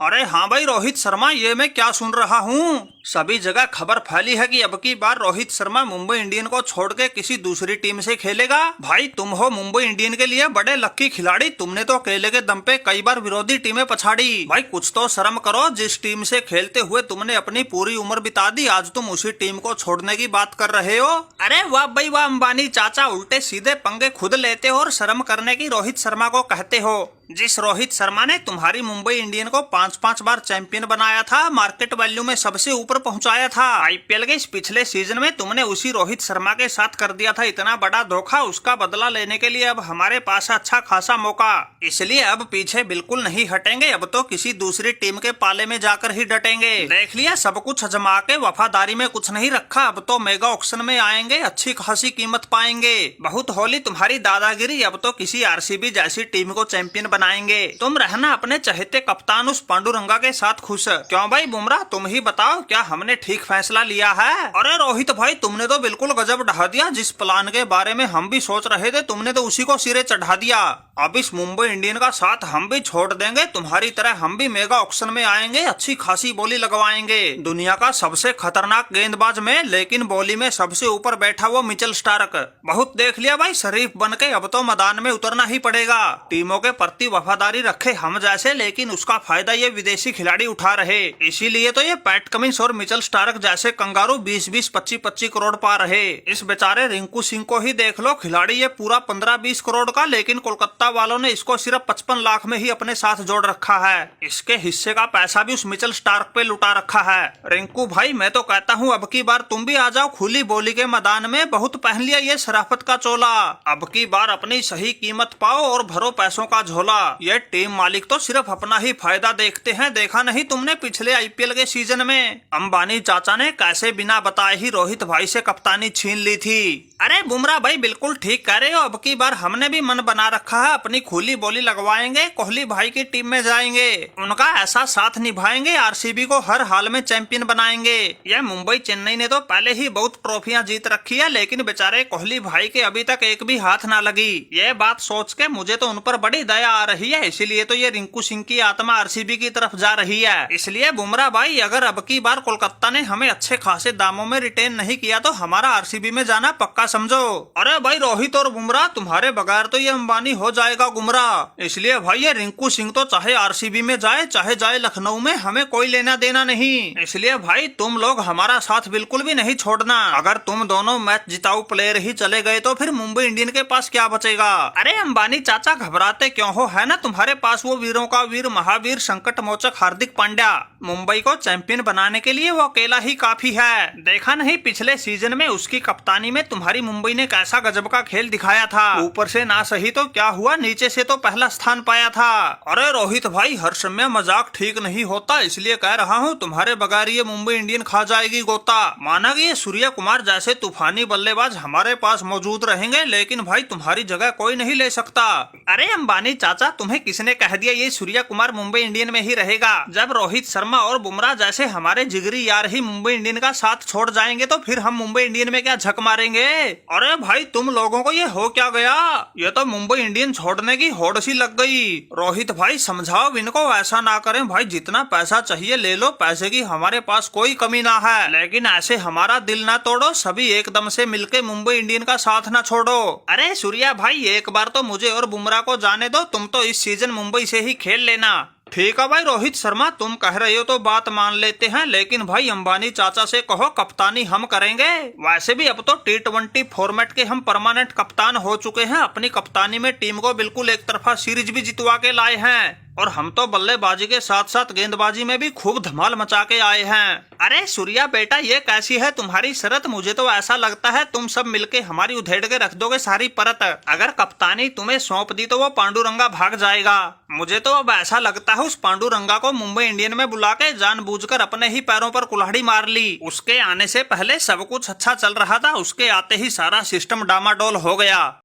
अरे हाँ भाई रोहित शर्मा, ये मैं क्या सुन रहा हूँ। सभी जगह खबर फैली है कि अब की बार रोहित शर्मा मुंबई इंडियन को छोड़ के किसी दूसरी टीम से खेलेगा। भाई तुम हो मुंबई इंडियन के लिए बड़े लक्की खिलाड़ी, तुमने तो अकेले के दम पे कई बार विरोधी टीमें पछाड़ी। भाई कुछ तो शर्म करो, जिस टीम से खेलते हुए तुमने अपनी पूरी उम्र बिता दी, आज तुम उसी टीम को छोड़ने की बात कर रहे हो। अरे वाह भाई वाह अंबानी चाचा, उल्टे सीधे पंगे खुद लेते हो और शर्म करने की रोहित शर्मा को कहते हो। जिस रोहित शर्मा ने तुम्हारी मुंबई इंडियन को 5-5 बार चैंपियन बनाया था, मार्केट वैल्यू में सबसे ऊपर पहुंचाया था, आईपीएल के इस पिछले सीजन में तुमने उसी रोहित शर्मा के साथ कर दिया था इतना बड़ा धोखा। उसका बदला लेने के लिए अब हमारे पास अच्छा खासा मौका, इसलिए अब पीछे बिल्कुल नहीं हटेंगे। अब तो किसी दूसरी टीम के पाले में जाकर ही डटेंगे। देख लिया, सब कुछ आजमा के वफादारी में कुछ नहीं रखा, अब तो मेगा ऑक्शन में आएंगे, अच्छी खासी कीमत पाएंगे। बहुत होली तुम्हारी दादागिरी, अब तो किसी आरसीबी जैसी टीम को चैंपियन बनाएंगे। तुम रहना अपने चहेते कप्तान उस पांडुरंगा के साथ खुश। क्यों भाई बुमराह, तुम ही बताओ, क्या हमने ठीक फैसला लिया है? अरे रोहित भाई, तुमने तो बिल्कुल गजब ढा दिया। जिस प्लान के बारे में हम भी सोच रहे थे, तुमने तो उसी को सिरे चढ़ा दिया। अब इस मुंबई इंडियन का साथ हम भी छोड़ देंगे, तुम्हारी तरह हम भी मेगा ऑक्शन में आएंगे, अच्छी खासी बोली लगवाएंगे। दुनिया का सबसे खतरनाक गेंदबाज में, लेकिन बोली में सबसे ऊपर बैठा वो मिचेल स्टार्क। बहुत देख लिया भाई शरीफ बन के, अब तो मैदान में उतरना ही पड़ेगा। टीमों के प्रति वफादारी रखे हम जैसे, लेकिन उसका फायदा ये विदेशी खिलाड़ी उठा रहे, इसीलिए तो ये पैट कमिंस और मिचेल स्टार्क जैसे कंगारू 20-20, 25-25 करोड़ पा रहे। इस बेचारे रिंकू सिंह को ही देख लो, खिलाड़ी ये पूरा 15-20 करोड़ का, लेकिन कोलकाता वालों ने इसको सिर्फ 55 लाख में ही अपने साथ जोड़ रखा है। इसके हिस्से का पैसा भी उस मिचेल स्टार्क पे लुटा रखा है। रिंकू भाई, मैं तो कहता हूँ अब की बार तुम भी आ जाओ खुली बोली के मैदान में। बहुत पहन लिया ये शराफत का चोला, अब की बार अपनी सही कीमत पाओ और भरो पैसों का झोला। ये टीम मालिक तो सिर्फ अपना ही फायदा देखते हैं। देखा नहीं तुमने पिछले आईपीएल के सीजन में अंबानी चाचा ने कैसे बिना बताए ही रोहित भाई से कप्तानी छीन ली थी। अरे बुमराह भाई बिल्कुल ठीक कह रहे हो, अब की बार हमने भी मन बना रखा है, अपनी खुली बोली लगवाएंगे, कोहली भाई की टीम में जाएंगे, उनका ऐसा साथ निभाएंगे, आरसीबी को हर हाल में चैंपियन बनाएंगे। यह मुंबई चेन्नई ने तो पहले ही बहुत ट्रॉफियां जीत रखी है, लेकिन बेचारे कोहली भाई के अभी तक एक भी हाथ ना लगी। ये बात सोच के मुझे तो उन पर बड़ी दया आ रही है, इसीलिए तो ये रिंकू सिंह की आत्मा आरसीबी की तरफ जा रही है। इसलिए बुमराह भाई, अगर अब की बार कोलकाता ने हमें अच्छे खासे दामों में रिटेन नहीं किया तो हमारा आरसीबी में जाना पक्का समझो। अरे भाई रोहित और बुमराह, तुम्हारे बगैर तो ये अंबानी हो जाएगा गुमराह, इसलिए भाई ये रिंकू सिंह तो चाहे आरसीबी में जाए चाहे जाए लखनऊ में, हमें कोई लेना देना नहीं। इसलिए भाई तुम लोग हमारा साथ बिल्कुल भी नहीं छोड़ना। अगर तुम दोनों मैच जिताऊ प्लेयर ही चले गए तो फिर मुंबई इंडियन के पास क्या बचेगा? अरे अंबानी चाचा घबराते क्यों हो, है ना तुम्हारे पास वो वीरों का वीर महावीर संकट मोचक हार्दिक पांड्या। मुंबई को चैंपियन बनाने के लिए वो अकेला ही काफी है। देखा नहीं पिछले सीजन में उसकी कप्तानी में तुम्हारी मुंबई ने कैसा गजब का खेल दिखाया था। ऊपर से ना सही तो क्या हुआ, नीचे से तो पहला स्थान पाया था। अरे रोहित भाई, हर समय मजाक ठीक नहीं होता, इसलिए कह रहा हूँ तुम्हारे बगैर ये मुंबई इंडियन खा जाएगी गोता। माना कि ये सूर्य कुमार जैसे तूफानी बल्लेबाज हमारे पास मौजूद रहेंगे, लेकिन भाई तुम्हारी जगह कोई नहीं ले सकता। अरे अंबानी चाचा, तुम्हें किसने कह दिया ये सूर्य कुमार मुंबई इंडियन में ही रहेगा? जब रोहित शर्मा और बुमराह जैसे हमारे जिगरी यार ही मुंबई इंडियन का साथ छोड़ जाएंगे तो फिर हम मुंबई इंडियन में क्या झक मारेंगे? अरे भाई तुम लोगों को ये हो क्या गया, ये तो मुंबई इंडियन छोड़ने की होड़ सी लग गई। रोहित भाई समझाओ इनको, ऐसा ना करें भाई, जितना पैसा चाहिए ले लो, पैसे की हमारे पास कोई कमी ना है, लेकिन ऐसे हमारा दिल ना तोड़ो, सभी एकदम से मिलके मुंबई इंडियन का साथ ना छोड़ो। अरे सूर्या भाई, एक बार तो मुझे और बुमराह को जाने दो, तुम तो इस सीजन मुंबई से ही खेल लेना। ठीक है भाई रोहित शर्मा, तुम कह रहे हो तो बात मान लेते हैं, लेकिन भाई अंबानी चाचा से कहो कप्तानी हम करेंगे। वैसे भी अब तो T20 फॉर्मेट के हम परमानेंट कप्तान हो चुके हैं, अपनी कप्तानी में टीम को बिल्कुल एक तरफा सीरीज भी जितवा के लाए हैं, और हम तो बल्लेबाजी के साथ साथ गेंदबाजी में भी खूब धमाल मचा के आए हैं। अरे सूर्या बेटा, ये कैसी है तुम्हारी शरत? मुझे तो ऐसा लगता है तुम सब मिलके हमारी उधेड़ के रख दोगे सारी परत। अगर कप्तानी तुम्हें सौंप दी तो वो पांडुरंगा भाग जाएगा। मुझे तो अब ऐसा लगता है उस पांडुरंगा को मुंबई इंडियन में बुला के जानबूझकर अपने ही पैरों पर कुल्हाड़ी मार ली। उसके आने से पहले सब कुछ अच्छा चल रहा था, उसके आते ही सारा सिस्टम डामाडोल हो गया।